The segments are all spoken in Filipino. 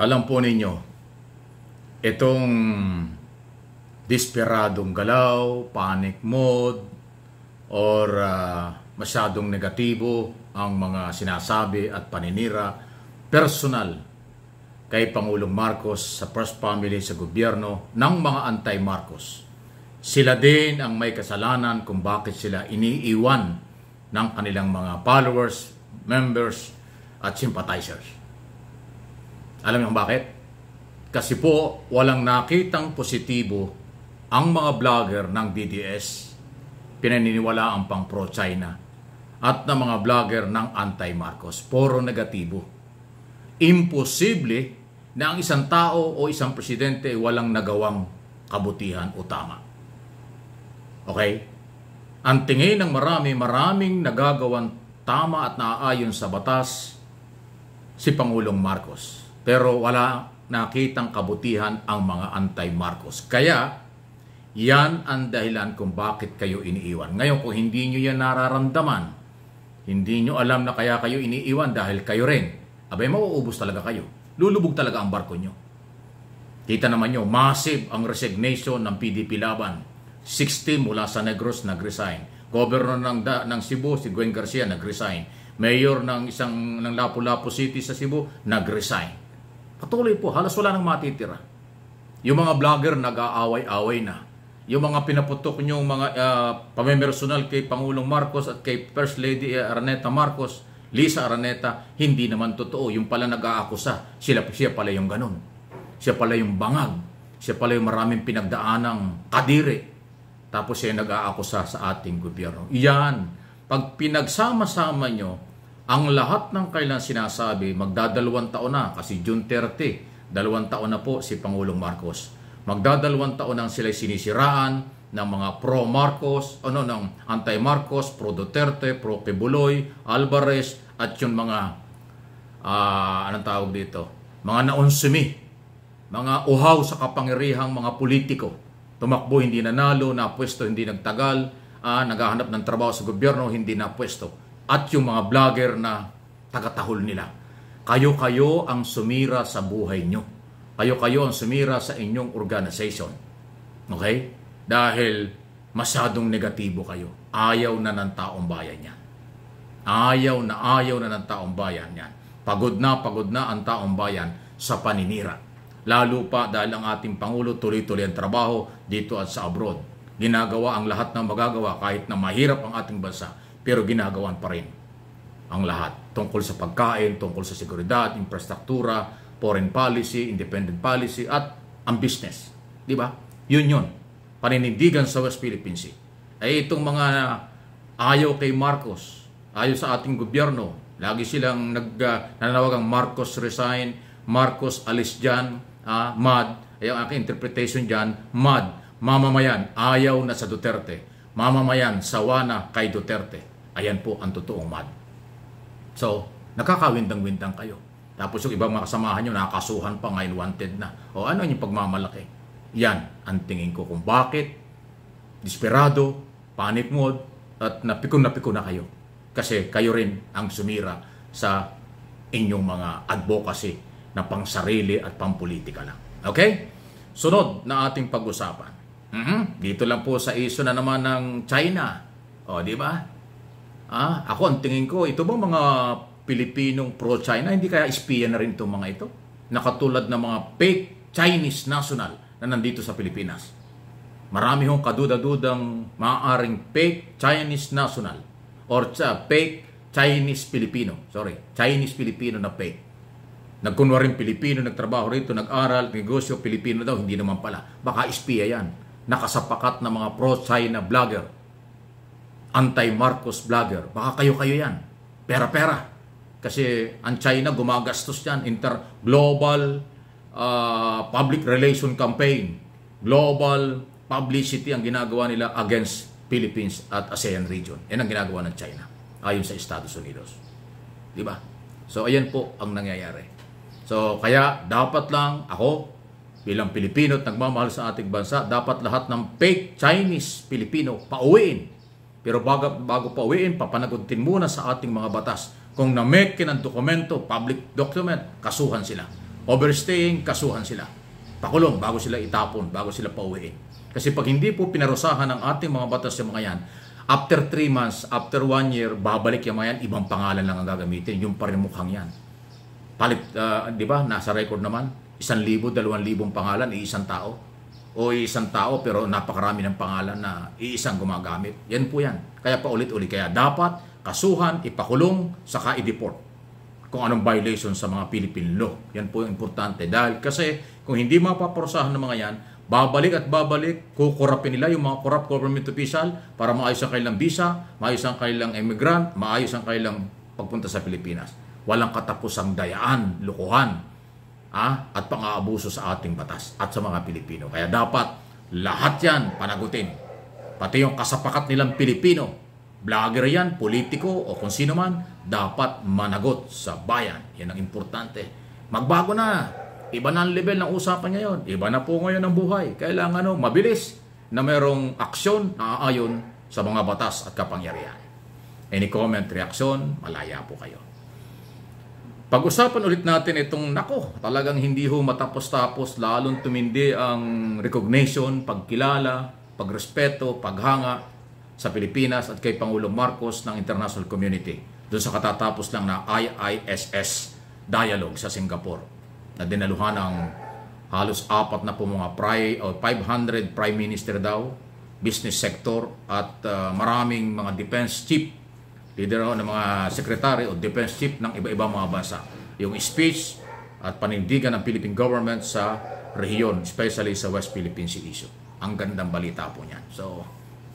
Alam po ninyo, itong desperadong galaw, panic mode, or masyadong negatibo ang mga sinasabi at paninira personal kay Pangulong Marcos sa First Family sa gobyerno ng mga anti-Marcos. Sila din ang may kasalanan kung bakit sila iniiwan ng kanilang mga followers, members, at sympathizers. Alam niyo kung bakit? Kasi po walang nakitang positibo ang mga vlogger ng DDS, pinaniniwalaan pang pro-China, at ng mga vlogger ng anti-Marcos. Puro negatibo. Imposible na ang isang tao o isang presidente walang nagawang kabutihan o tama. Okay? Ang tingin ng maraming nagagawang tama at naaayon sa batas si Pangulong Marcos. Pero wala nakitang kabutihan ang mga anti-Marcos. Kaya, yan ang dahilan kung bakit kayo iniiwan. Ngayon, kung hindi nyo yan nararamdaman, hindi nyo alam na kaya kayo iniiwan dahil kayo rin, abay, mauubos talaga kayo. Lulubog talaga ang barko nyo. Kita naman nyo, massive ang resignation ng PDP Laban. 60 mula sa Negros nag-resign. Governor ng Cebu, si Gwen Garcia, nag-resign. Mayor ng Lapu-Lapu City sa Cebu, nag-resign. Patuloy po, halos wala nang matitira. Yung mga vlogger nag-aaway-away na. Yung mga pinaputok nyong mga pamimersonal kay Pangulong Marcos at kay First Lady Araneta Marcos, Lisa Araneta, hindi naman totoo. Yung pala nag-aakusa, siya pala yung ganun. Siya pala yung bangag. Siya pala yung maraming pinagdaanang kadiri. Tapos siya nag-aakusa sa ating gobyerno. Iyan, pag pinagsama-sama nyo, ang lahat ng kailan sinasabi, magdadalawang taon na, kasi June 30, 2 taon na po si Pangulong Marcos. Magdadalawang taon nang sila'y sinisiraan ng mga pro-Marcos, ng anti-Marcos, pro-Duterte, pro-Kibuloy, Alvarez, at yung mga, anong tawag dito, mga naunsumi, mga uhaw sa kapangyarihang mga politiko. Tumakbo, hindi nanalo, napwesto, hindi nagtagal, naghahanap ng trabaho sa gobyerno, hindi napwesto. At yung mga vlogger na tagatahol nila. Kayo-kayo ang sumira sa buhay nyo. Kayo-kayo ang sumira sa inyong organization. Okay? Dahil masyadong negatibo kayo. Ayaw na ng taong bayan yan. Ayaw na ng taong bayan yan. Pagod na ang taong bayan sa paninira. Lalo pa dahil ang ating Pangulo tuloy-tuloy ang trabaho dito at sa abroad. Ginagawa ang lahat ng magagawa kahit na mahirap ang ating bansa. Pero ginagawan pa rin ang lahat. Tungkol sa pagkain, tungkol sa seguridad, infrastruktura, foreign policy, independent policy, at ang business. Di ba? Yun. Paninindigan sa West Philippine Sea. Ay itong mga ayaw kay Marcos, ayaw sa ating gobyerno, lagi silang nananawagang Marcos resign, Marcos alis dyan, MAD. Ay ang aking interpretation dyan, MAD, mamamayan, ayaw na sa Duterte. Mamamayan, sawa na kay Duterte. Ayan po ang totoong MAD. So, nakakawindang-windang kayo. Tapos yung ibang mga kasamahan nyo, nakakasuhan pa ngayon, wanted na. O ano yung pagmamalaki? Yan ang tingin ko kung bakit desperado, panic mode, at napikon na kayo. Kasi kayo rin ang sumira sa inyong mga advocacy na pangsarili at pampolitika lang. Okay? Sunod na ating pag-usapan. Dito lang po sa issue na naman ng China. O, di ba? Ako ang tingin ko, ito bang mga Pilipinong pro-China, hindi kaya espiya na rin itong mga ito? Nakatulad ng mga fake Chinese national na nandito sa Pilipinas. Marami hong kaduda-dudang maaaring fake Chinese national or fake Chinese Filipino. Chinese Filipino na fake. Nagkunwaring Pilipino, nagtrabaho rito, nag-aral, negosyo, Pilipino daw, hindi naman pala. Baka espiya yan. Nakasapakat na mga pro-China vlogger, anti-Marcos vlogger. Baka kayo yan. Pera-pera. Kasi ang China gumagastos yan. Global public relation campaign. Global publicity ang ginagawa nila against Philippines at ASEAN region. Yan ang ginagawa ng China ayon sa Estados Unidos. Diba? So, ayan po ang nangyayari. So, kaya dapat lang ako, bilang Pilipino at nagmamahal sa ating bansa, dapat lahat ng fake Chinese Pilipino pauwiin. Pero bago pauwiin, papanagutin muna sa ating mga batas. Kung na-make ng dokumento, public document, kasuhan sila. Overstaying, kasuhan sila. Pakulong bago sila itapon, bago sila pauwiin. Kasi pag hindi po pinarusahan ng ating mga batas yung mga yan, after 3 months, after 1 year, babalik yung mga yan, ibang pangalan lang ang gagamitin, yung pa rin mukhang yan. Palit, di ba, nasa record naman, 1,000, 2,000 pangalan, iisang tao. O isang tao pero napakarami ng pangalan na iisang gumagamit. Yan po yan. Kaya paulit-ulit. Kaya dapat kasuhan, ipakulong, saka i-deport kung anong violation sa mga Philippine law. Yan po yung importante. Dahil kasi kung hindi mapaparusahan ng mga yan, babalik at babalik, kukurapin nila yung mga corrupt government official para maayos ang kanilang visa, maayos ang kanilang immigrant, maayos ang kanilang pagpunta sa Pilipinas. Walang katapusang dayaan, lukuhan, at pang-aabuso sa ating batas at sa mga Pilipino. Kaya dapat lahat yan panagutin. Pati yung kasapakat nilang Pilipino, vlogger yan, politiko o kung sino man, dapat managot sa bayan. Yan ang importante. Magbago na. Iba na ang level ng usapan ngayon. Iba na po ngayon ang buhay. Kailangan mabilis na mayroong aksyon na aayon sa mga batas at kapangyarihan. Any comment, reaksyon, malaya po kayo. Pag-usapan ulit natin itong, talagang hindi ho matapos-tapos, lalong tumindi ang recognition, pagkilala, pagrespeto, paghanga sa Pilipinas at kay Pangulong Marcos ng international community. Doon sa katatapos lang na IISS dialogue sa Singapore na dinaluhan ng halos 4 na po mga 500 prime minister daw, business sector at maraming mga defense chief, leader ng mga secretary o defense chief ng iba-ibang mga bansa. Yung speech at panindigan ng Philippine government sa rehiyon, especially sa West Philippine Sea issue. Ang gandang balita po niyan. So,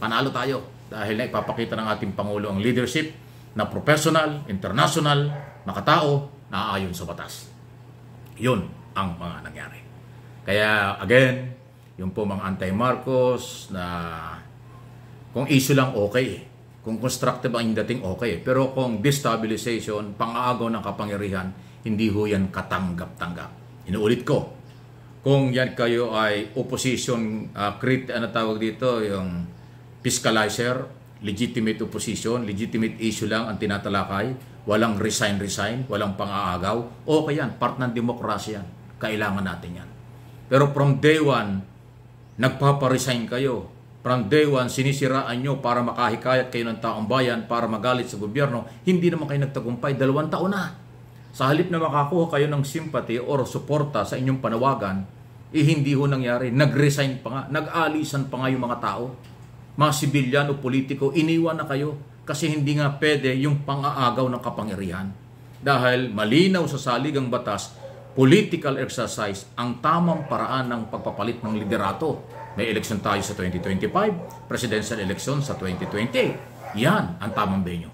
panalo tayo dahil na ipapakita ng ating Pangulo ang leadership na professional, international, makatao, naaayon sa batas. Yun ang mga nangyari. Kaya, again, yung po mga anti-Marcos na kung issue lang okay. Kung constructive ang dating, okay. Pero kung destabilization, pang-aagaw ng kapangyarihan, hindi ho yan katanggap-tanggap. Inuulit ko, kung yan kayo ay opposition, tawag dito, yung fiscalizer, legitimate opposition, legitimate issue lang ang tinatalakay, walang resign, walang pang-aagaw, okay yan, part ng demokrasya yan. Kailangan natin yan. Pero from day one, nagpaparesign kayo. From day one, sinisiraan nyo para makahikayat kayo ng taong bayan, para magalit sa gobyerno, hindi naman kayo nagtagumpay, 2 taon na. Sa halip na makakuha kayo ng sympathy or suporta sa inyong panawagan, hindi ho nangyari. Nag-resign pa nga, nag-alisan pa nga yung mga tao. Mga sibilyan o politiko, iniwan na kayo kasi hindi nga pwede yung pang-aagaw ng kapangyarihan. Dahil malinaw sa saligang batas, political exercise ang tamang paraan ng pagpapalit ng liderato. May eleksyon tayo sa 2025, presidential election sa 2020. Yan ang tamang venue.